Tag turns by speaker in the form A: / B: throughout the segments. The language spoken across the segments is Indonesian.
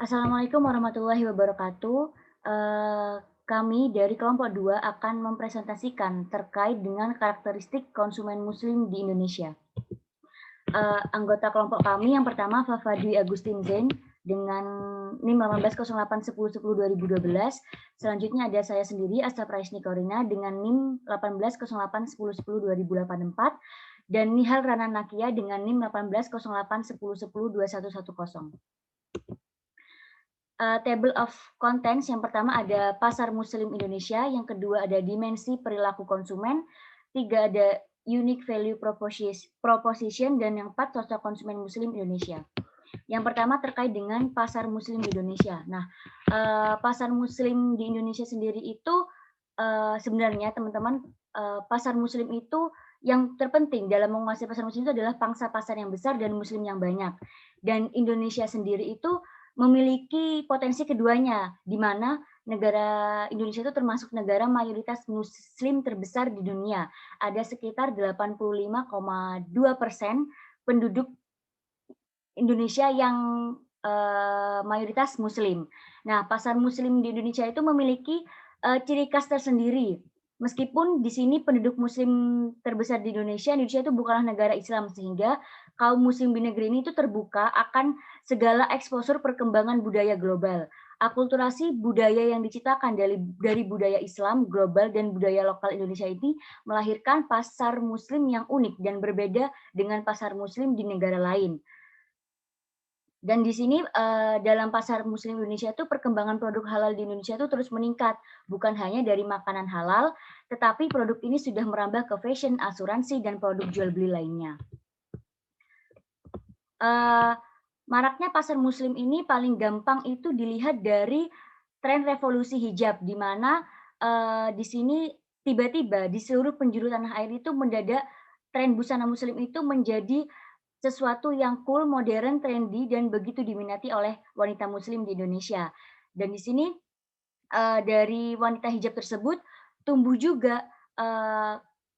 A: Assalamualaikum warahmatullahi wabarakatuh. Kami dari kelompok 2 akan mempresentasikan terkait dengan karakteristik konsumen muslim di Indonesia. Anggota kelompok kami yang pertama Fafa Dwi Agustin Zain dengan NIM 180810102012. Selanjutnya ada saya sendiri Asta Praisni Korina dengan NIM 180810102084 dan Nihal Rana Nakia dengan NIM 180810102110. Table of contents yang pertama ada pasar muslim Indonesia, yang kedua ada dimensi perilaku konsumen, tiga ada unique value proposition, dan yang empat sosok konsumen muslim Indonesia. Yang pertama terkait dengan pasar muslim di Indonesia. Nah, pasar muslim di Indonesia sendiri itu sebenarnya teman-teman, pasar muslim itu yang terpenting dalam menguasai pasar muslim itu adalah pangsa pasar yang besar dan muslim yang banyak. Dan Indonesia sendiri itu memiliki potensi keduanya, di mana negara Indonesia itu termasuk negara mayoritas muslim terbesar di dunia. Ada sekitar 85,2% penduduk Indonesia yang mayoritas muslim. Nah, pasar muslim di Indonesia itu memiliki ciri khas tersendiri. Meskipun di sini penduduk muslim terbesar di Indonesia itu bukanlah negara Islam, sehingga kaum muslim di negeri ini itu terbuka akan segala eksposur perkembangan budaya global. Akulturasi budaya yang diciptakan dari budaya Islam global dan budaya lokal Indonesia ini melahirkan pasar muslim yang unik dan berbeda dengan pasar muslim di negara lain. Dan di sini dalam pasar muslim Indonesia itu perkembangan produk halal di Indonesia itu terus meningkat, bukan hanya dari makanan halal, tetapi produk ini sudah merambah ke fashion, asuransi, dan produk jual beli lainnya. Maraknya pasar muslim ini paling gampang itu dilihat dari tren revolusi hijab, di mana di sini tiba-tiba di seluruh penjuru tanah air itu mendadak tren busana muslim itu menjadi sesuatu yang cool, modern, trendy, dan begitu diminati oleh wanita muslim di Indonesia. Dan di sini dari wanita hijab tersebut tumbuh juga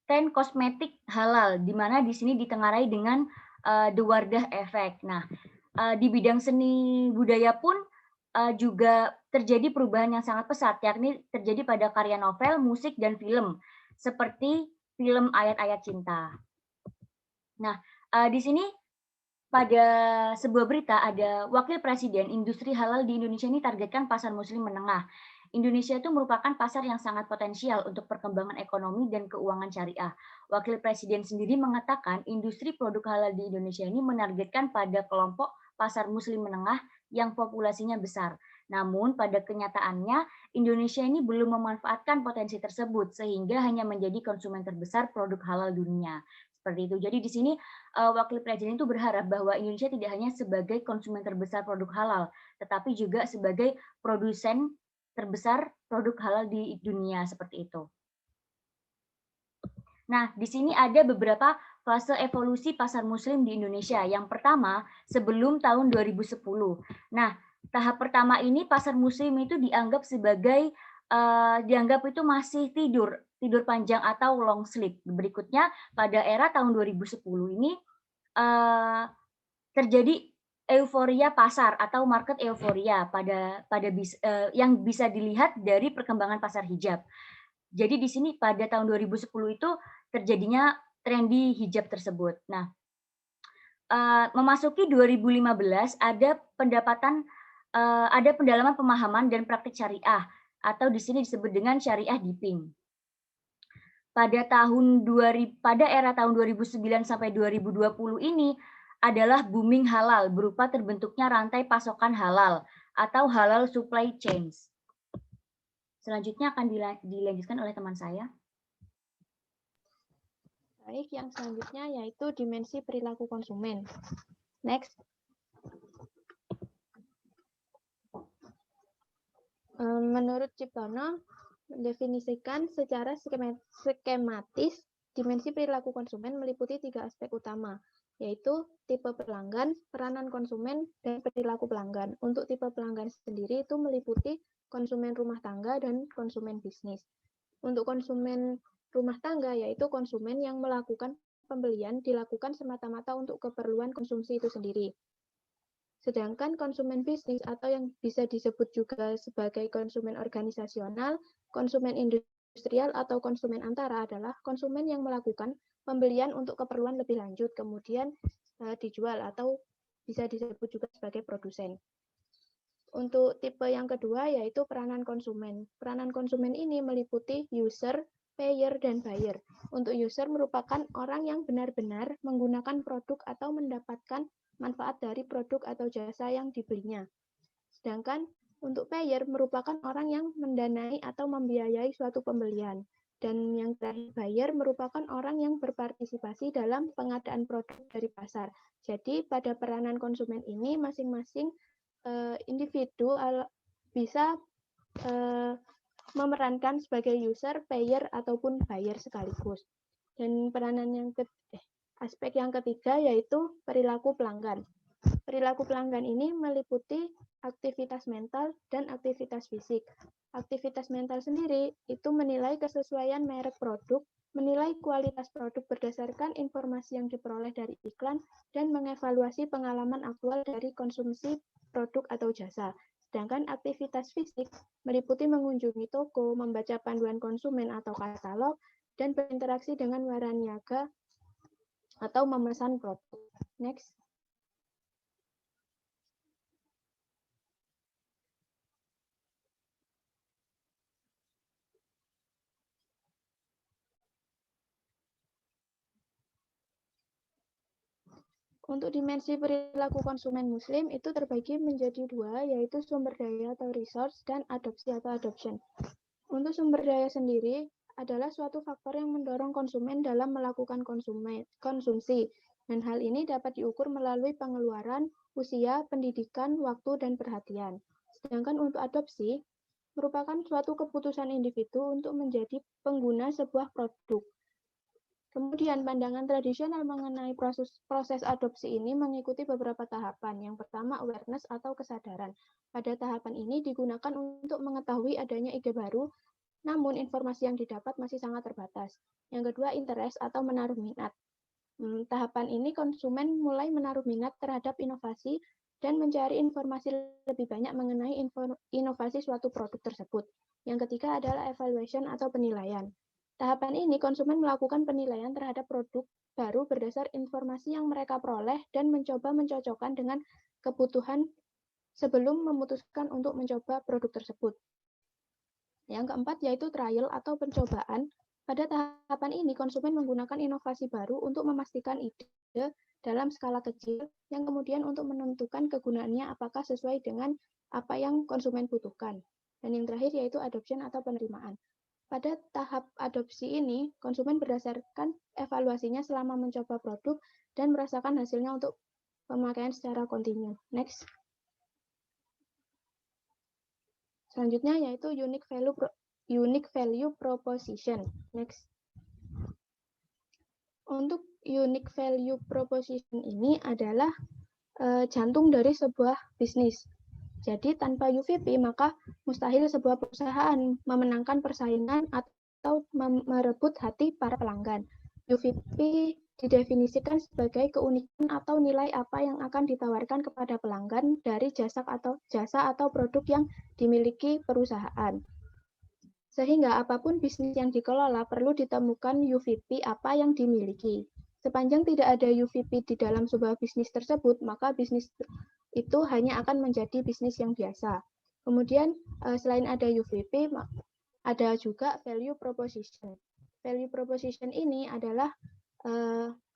A: tren kosmetik halal, di mana di sini ditengarai dengan The Wardah Effect. Nah, di bidang seni budaya pun juga terjadi perubahan yang sangat pesat, yakni terjadi pada karya novel, musik, dan film, seperti film Ayat-Ayat Cinta. Nah, di sini pada sebuah berita ada Wakil Presiden Industri Halal di Indonesia ini targetkan pasar muslim menengah. Indonesia itu merupakan pasar yang sangat potensial untuk perkembangan ekonomi dan keuangan syariah. Wakil Presiden sendiri mengatakan industri produk halal di Indonesia ini menargetkan pada kelompok pasar muslim menengah yang populasinya besar. Namun pada kenyataannya Indonesia ini belum memanfaatkan potensi tersebut sehingga hanya menjadi konsumen terbesar produk halal dunia. Seperti itu. Jadi di sini Wakil Presiden itu berharap bahwa Indonesia tidak hanya sebagai konsumen terbesar produk halal, tetapi juga sebagai produsen terbesar produk halal di dunia, seperti itu. Nah, di sini ada beberapa fase evolusi pasar muslim di Indonesia. Yang pertama, sebelum tahun 2010. Nah, tahap pertama ini pasar muslim itu dianggap sebagai dianggap itu masih tidur panjang atau long sleep. Berikutnya pada era tahun 2010 ini terjadi euforia pasar atau market euforia yang bisa dilihat dari perkembangan pasar hijab. Jadi di sini pada tahun 2010 itu terjadinya trendy hijab tersebut. Nah, memasuki 2015 ada pendalaman pemahaman dan praktik syariah atau di sini disebut dengan syariah deeping. Pada era tahun 2009 sampai 2020 ini adalah booming halal berupa terbentuknya rantai pasokan halal atau halal supply chains. Selanjutnya akan dilanjutkan oleh teman saya.
B: Baik, yang selanjutnya yaitu dimensi perilaku konsumen. Next. Menurut Ciptono, mendefinisikan secara skematis, dimensi perilaku konsumen meliputi 3 aspek utama, yaitu tipe pelanggan, peranan konsumen, dan perilaku pelanggan. Untuk tipe pelanggan sendiri itu meliputi konsumen rumah tangga dan konsumen bisnis. Untuk konsumen rumah tangga yaitu konsumen yang melakukan pembelian dilakukan semata-mata untuk keperluan konsumsi itu sendiri. Sedangkan konsumen bisnis atau yang bisa disebut juga sebagai konsumen organisasional, konsumen industrial atau konsumen antara adalah konsumen yang melakukan pembelian untuk keperluan lebih lanjut, kemudian dijual atau bisa disebut juga sebagai produsen. Untuk tipe yang kedua yaitu peranan konsumen. Peranan konsumen ini meliputi user, payer, dan buyer. Untuk user merupakan orang yang benar-benar menggunakan produk atau mendapatkan manfaat dari produk atau jasa yang dibelinya. Sedangkan untuk payer merupakan orang yang mendanai atau membiayai suatu pembelian. Dan yang terakhir buyer merupakan orang yang berpartisipasi dalam pengadaan produk dari pasar. Jadi pada peranan konsumen ini masing-masing individu bisa memerankan sebagai user, payer, ataupun buyer sekaligus. Dan aspek yang ketiga yaitu perilaku pelanggan. Perilaku pelanggan ini meliputi aktivitas mental dan aktivitas fisik. Aktivitas mental sendiri itu menilai kesesuaian merek produk, menilai kualitas produk berdasarkan informasi yang diperoleh dari iklan, dan mengevaluasi pengalaman aktual dari konsumsi produk atau jasa. Sedangkan aktivitas fisik meliputi mengunjungi toko, membaca panduan konsumen atau katalog, dan berinteraksi dengan waraniaga atau memesan produk. Next. Untuk dimensi perilaku konsumen muslim itu terbagi menjadi dua, yaitu sumber daya atau resource dan adopsi atau adoption. Untuk sumber daya sendiri adalah suatu faktor yang mendorong konsumen dalam melakukan konsumsi, dan hal ini dapat diukur melalui pengeluaran, usia, pendidikan, waktu, dan perhatian. Sedangkan untuk adopsi, merupakan suatu keputusan individu untuk menjadi pengguna sebuah produk. Kemudian pandangan tradisional mengenai proses adopsi ini mengikuti beberapa tahapan. Yang pertama, awareness atau kesadaran. Pada tahapan ini digunakan untuk mengetahui adanya ide baru, namun informasi yang didapat masih sangat terbatas. Yang kedua, interest atau menaruh minat. Tahapan ini konsumen mulai menaruh minat terhadap inovasi dan mencari informasi lebih banyak mengenai inovasi suatu produk tersebut. Yang ketiga adalah evaluation atau penilaian. Tahapan ini konsumen melakukan penilaian terhadap produk baru berdasar informasi yang mereka peroleh dan mencoba mencocokkan dengan kebutuhan sebelum memutuskan untuk mencoba produk tersebut. Yang keempat yaitu trial atau pencobaan. Pada tahapan ini konsumen menggunakan inovasi baru untuk memastikan ide dalam skala kecil yang kemudian untuk menentukan kegunaannya apakah sesuai dengan apa yang konsumen butuhkan. Dan yang terakhir yaitu adoption atau penerimaan. Pada tahap adopsi ini, konsumen berdasarkan evaluasinya selama mencoba produk dan merasakan hasilnya untuk pemakaian secara kontinu. Next. Selanjutnya yaitu unique value proposition. Next. Untuk unique value proposition ini adalah jantung dari sebuah bisnis. Jadi tanpa UVP maka mustahil sebuah perusahaan memenangkan persaingan atau merebut hati para pelanggan. UVP didefinisikan sebagai keunikan atau nilai apa yang akan ditawarkan kepada pelanggan dari jasa atau produk yang dimiliki perusahaan. Sehingga apapun bisnis yang dikelola perlu ditemukan UVP apa yang dimiliki. Sepanjang tidak ada UVP di dalam sebuah bisnis tersebut, maka bisnis itu hanya akan menjadi bisnis yang biasa. Kemudian selain ada UVP, ada juga value proposition. Value proposition ini adalah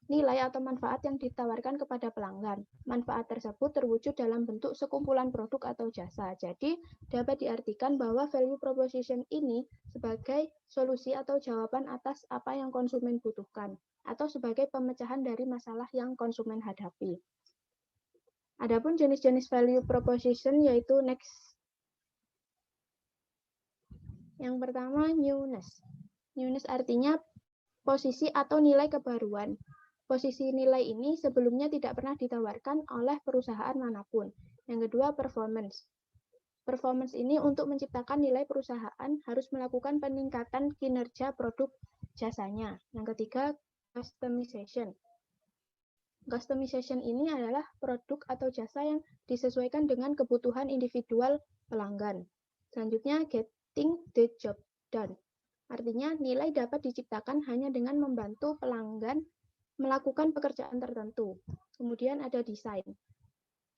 B: nilai atau manfaat yang ditawarkan kepada pelanggan. Manfaat tersebut terwujud dalam bentuk sekumpulan produk atau jasa. Jadi dapat diartikan bahwa value proposition ini sebagai solusi atau jawaban atas apa yang konsumen butuhkan, atau sebagai pemecahan dari masalah yang konsumen hadapi. Adapun jenis-jenis value proposition yaitu next. Yang pertama, newness. Newness artinya posisi atau nilai kebaruan. Posisi nilai ini sebelumnya tidak pernah ditawarkan oleh perusahaan manapun. Yang kedua, performance. Performance ini untuk menciptakan nilai perusahaan harus melakukan peningkatan kinerja produk jasanya. Yang ketiga, customization. Customization ini adalah produk atau jasa yang disesuaikan dengan kebutuhan individual pelanggan. Selanjutnya, getting the job done. Artinya, nilai dapat diciptakan hanya dengan membantu pelanggan melakukan pekerjaan tertentu. Kemudian ada desain.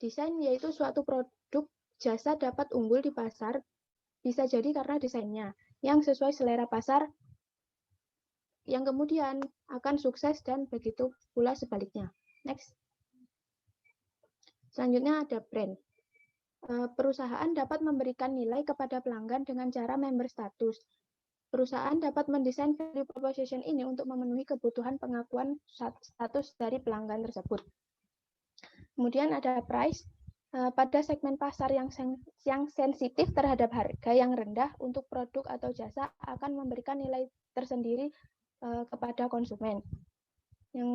B: Desain yaitu suatu produk jasa dapat unggul di pasar, bisa jadi karena desainnya yang sesuai selera pasar, yang kemudian akan sukses dan begitu pula sebaliknya. Next. Selanjutnya ada brand. Perusahaan dapat memberikan nilai kepada pelanggan dengan cara member status. Perusahaan dapat mendesain value proposition ini untuk memenuhi kebutuhan pengakuan status dari pelanggan tersebut. Kemudian ada price. Pada segmen pasar yang sensitif terhadap harga yang rendah untuk produk atau jasa akan memberikan nilai tersendiri kepada konsumen. Yang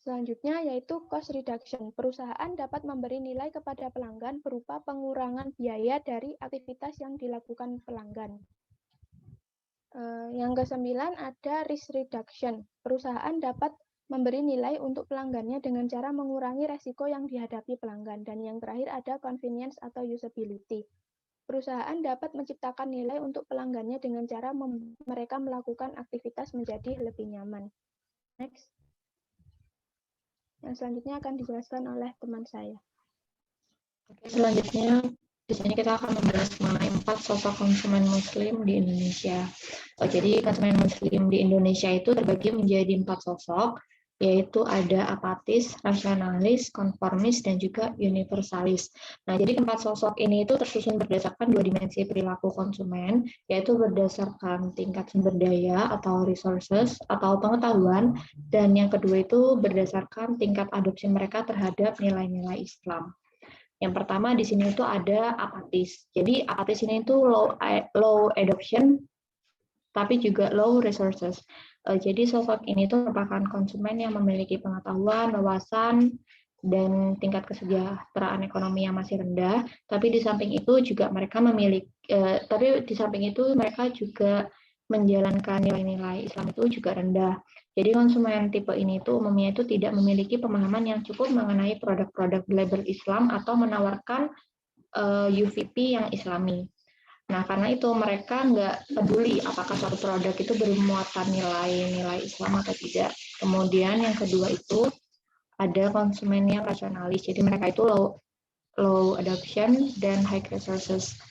B: selanjutnya yaitu cost reduction. Perusahaan dapat memberi nilai kepada pelanggan berupa pengurangan biaya dari aktivitas yang dilakukan pelanggan. Yang ke-9 ada risk reduction. Perusahaan dapat memberi nilai untuk pelanggannya dengan cara mengurangi resiko yang dihadapi pelanggan. Dan yang terakhir ada convenience atau usability. Perusahaan dapat menciptakan nilai untuk pelanggannya dengan cara mereka melakukan aktivitas menjadi lebih nyaman. Next. Yang selanjutnya akan dijelaskan oleh teman saya.
C: Oke, selanjutnya di sini kita akan membahas mengenai 4 sosok konsumen muslim di Indonesia. Jadi konsumen muslim di Indonesia itu terbagi menjadi 4 sosok, yaitu ada apatis, rasionalis, konformis, dan juga universalis. Nah, jadi 4 sosok ini itu tersusun berdasarkan 2 dimensi perilaku konsumen, yaitu berdasarkan tingkat sumber daya atau resources atau pengetahuan, dan yang kedua itu berdasarkan tingkat adopsi mereka terhadap nilai-nilai Islam. Yang pertama di sini itu ada apatis. Jadi apatis ini itu low adoption, tapi juga low resources. Jadi sosok ini itu merupakan konsumen yang memiliki pengetahuan, wawasan, dan tingkat kesejahteraan ekonomi yang masih rendah. Tapi di samping itu juga mereka juga menjalankan nilai-nilai Islam itu juga rendah. Jadi konsumen tipe ini itu umumnya itu tidak memiliki pemahaman yang cukup mengenai produk-produk label Islam atau menawarkan UVP yang Islami. Nah, karena itu mereka nggak peduli apakah suatu produk itu bermuatan nilai-nilai Islam atau tidak. Kemudian yang kedua itu ada konsumen yang rasionalis. Jadi mereka itu low adoption dan high resources.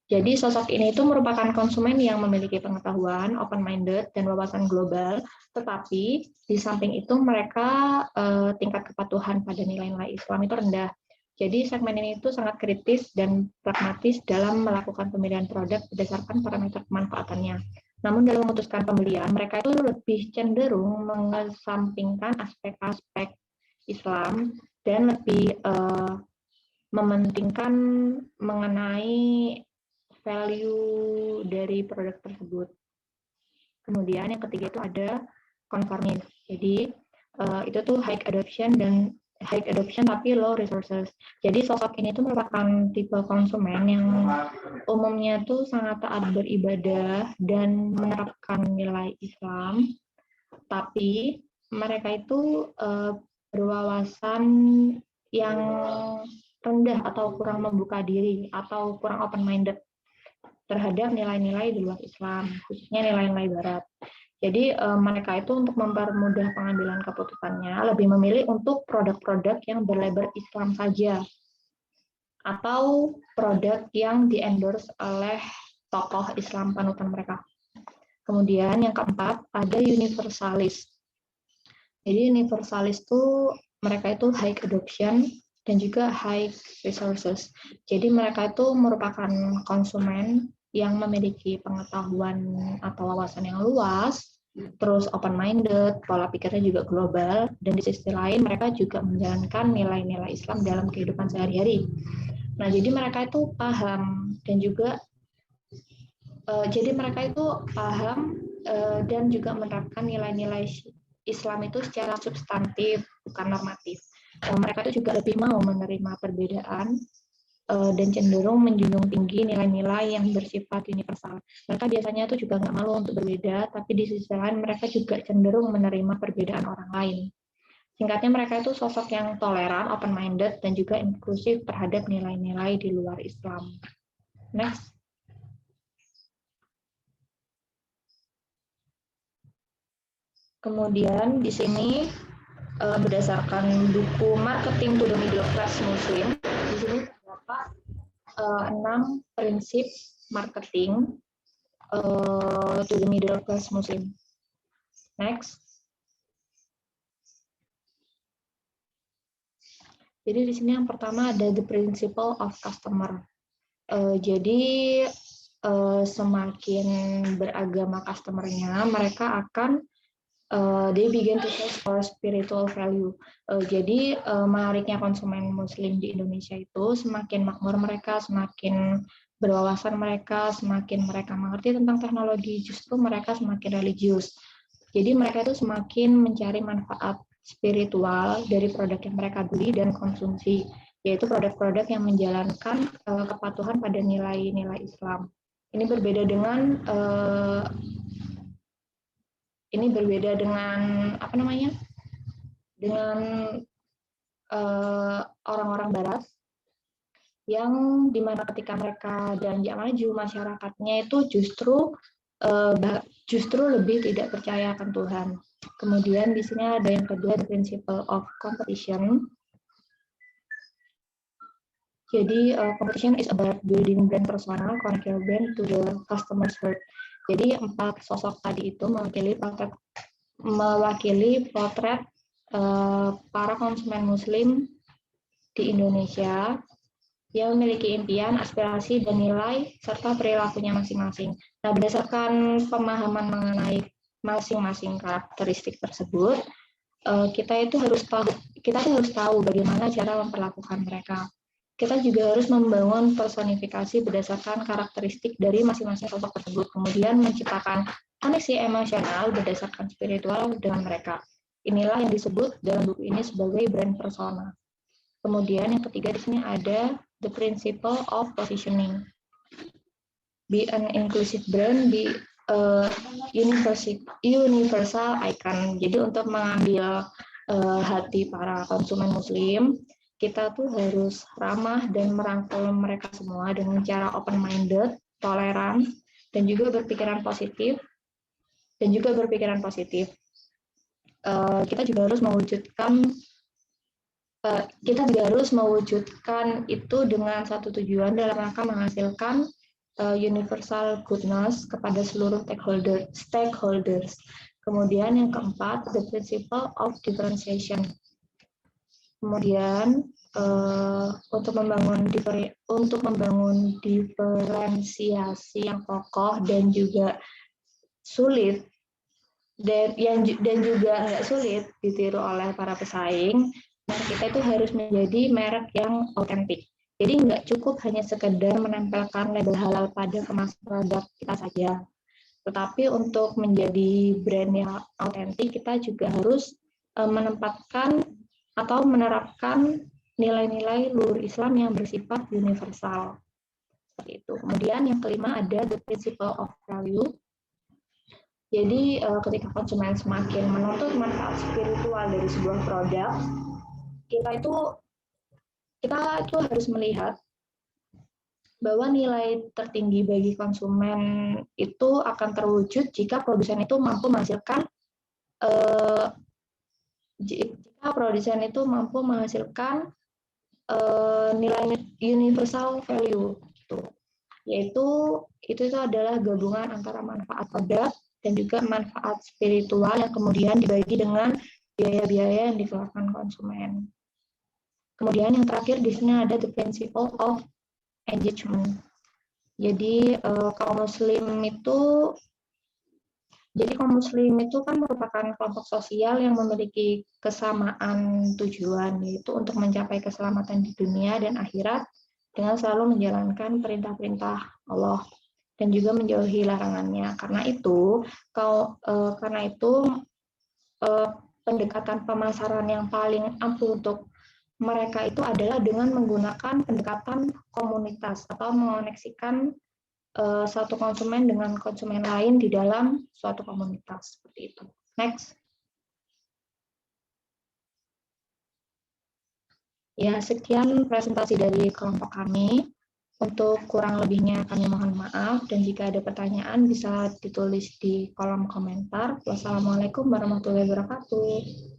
C: Jadi sosok ini itu merupakan konsumen yang memiliki pengetahuan, open-minded, dan wawasan global, tetapi di samping itu mereka tingkat kepatuhan pada nilai-nilai Islam itu rendah. Jadi segmen ini itu sangat kritis dan pragmatis dalam melakukan pemilihan produk berdasarkan parameter kemanfaatannya. Namun dalam memutuskan pembelian, mereka itu lebih cenderung mengesampingkan aspek-aspek Islam dan lebih mementingkan mengenai value dari produk tersebut. Kemudian yang ketiga itu ada konformis. Jadi itu tuh high adoption tapi low resources. Jadi sosok ini tuh merupakan tipe konsumen yang umumnya tuh sangat taat beribadah dan menerapkan nilai Islam, tapi mereka itu berwawasan yang rendah atau kurang membuka diri atau kurang open-minded terhadap nilai-nilai di luar Islam, khususnya nilai-nilai Barat. Jadi mereka itu untuk mempermudah pengambilan keputusannya lebih memilih untuk produk-produk yang berlabel Islam saja atau produk yang di-endorse oleh tokoh Islam panutan mereka. Kemudian yang keempat ada universalis. Jadi universalis itu mereka itu high adoption dan juga high resources. Jadi mereka itu merupakan konsumen yang memiliki pengetahuan atau wawasan yang luas, terus open-minded, pola pikirnya juga global, dan di sisi lain mereka juga menjalankan nilai-nilai Islam dalam kehidupan sehari-hari. Nah, jadi mereka itu paham dan juga dan juga menerapkan nilai-nilai Islam itu secara substantif, bukan normatif. Mereka itu juga lebih mau menerima perbedaan dan cenderung menjunjung tinggi nilai-nilai yang bersifat universal. Mereka biasanya itu juga nggak malu untuk berbeda, tapi di sisi lain mereka juga cenderung menerima perbedaan orang lain. Singkatnya, mereka itu sosok yang toleran, open-minded, dan juga inklusif terhadap nilai-nilai di luar Islam. Next. Kemudian di sini berdasarkan buku Marketing to the Middle Class Muslim, di sini terdapat 6 prinsip marketing to the middle class Muslim. Next. Jadi di sini yang pertama ada the principle of customer. Jadi semakin beragama customernya, mereka akan they begin to search for spiritual value. Jadi menariknya konsumen Muslim di Indonesia itu semakin makmur mereka, semakin berwawasan mereka, semakin mereka mengerti tentang teknologi, justru mereka semakin religius. Jadi mereka itu semakin mencari manfaat spiritual dari produk yang mereka beli dan konsumsi, yaitu produk-produk yang menjalankan kepatuhan pada nilai-nilai Islam. Ini berbeda dengan apa namanya? Dengan orang-orang Barat yang dimana ketika mereka beranjak maju, masyarakatnya itu justru lebih tidak percaya akan Tuhan. Kemudian di sini ada yang kedua, the principle of competition. Jadi competition is about building brand personal, connect your brand to the customer's heart. Jadi 4 sosok tadi itu mewakili potret para konsumen Muslim di Indonesia yang memiliki impian, aspirasi, dan nilai serta perilakunya masing-masing. Nah, berdasarkan pemahaman mengenai masing-masing karakteristik tersebut, kita harus tahu bagaimana cara memperlakukan mereka. Kita juga harus membangun personifikasi berdasarkan karakteristik dari masing-masing sosok tersebut, kemudian menciptakan koneksi emosional berdasarkan spiritual dengan mereka. Inilah yang disebut dalam buku ini sebagai brand persona. Kemudian yang ketiga di sini ada the principle of positioning. Be an inclusive brand, be a universal icon. Jadi untuk mengambil hati para konsumen Muslim, kita tuh harus ramah dan merangkul mereka semua dengan cara open-minded, toleran, dan juga berpikiran positif. Kita juga harus mewujudkan itu dengan satu tujuan dalam rangka menghasilkan universal goodness kepada seluruh stakeholders. Kemudian yang keempat, the principle of differentiation. Kemudian untuk membangun diferensiasi yang kokoh dan juga sulit dan juga nggak sulit ditiru oleh para pesaing, nah kita itu harus menjadi merek yang otentik. Jadi nggak cukup hanya sekedar menempelkan label halal pada kemasan produk kita saja, tetapi untuk menjadi brand yang otentik kita juga harus menempatkan atau menerapkan nilai-nilai luhur Islam yang bersifat universal. Seperti itu. Kemudian yang kelima ada the principle of value. Jadi ketika konsumen semakin menuntut manfaat spiritual dari sebuah produk, kita itu harus melihat bahwa nilai tertinggi bagi konsumen itu akan terwujud jika produsen itu mampu menghasilkan nilai universal value, gitu. Yaitu itu adalah gabungan antara manfaat produk dan juga manfaat spiritual yang kemudian dibagi dengan biaya-biaya yang dikeluarkan konsumen. Kemudian yang terakhir di sini ada the principle of engagement. Jadi kaum muslim itu kan merupakan kelompok sosial yang memiliki kesamaan tujuan, yaitu untuk mencapai keselamatan di dunia dan akhirat dengan selalu menjalankan perintah-perintah Allah dan juga menjauhi larangannya. Karena itu pendekatan pemasaran yang paling ampuh untuk mereka itu adalah dengan menggunakan pendekatan komunitas atau mengoneksikan satu konsumen dengan konsumen lain di dalam suatu komunitas, seperti itu. Next. Ya, sekian presentasi dari kelompok kami. Untuk kurang lebihnya kami mohon maaf, dan jika ada pertanyaan bisa ditulis di kolom komentar. Wassalamualaikum warahmatullahi wabarakatuh.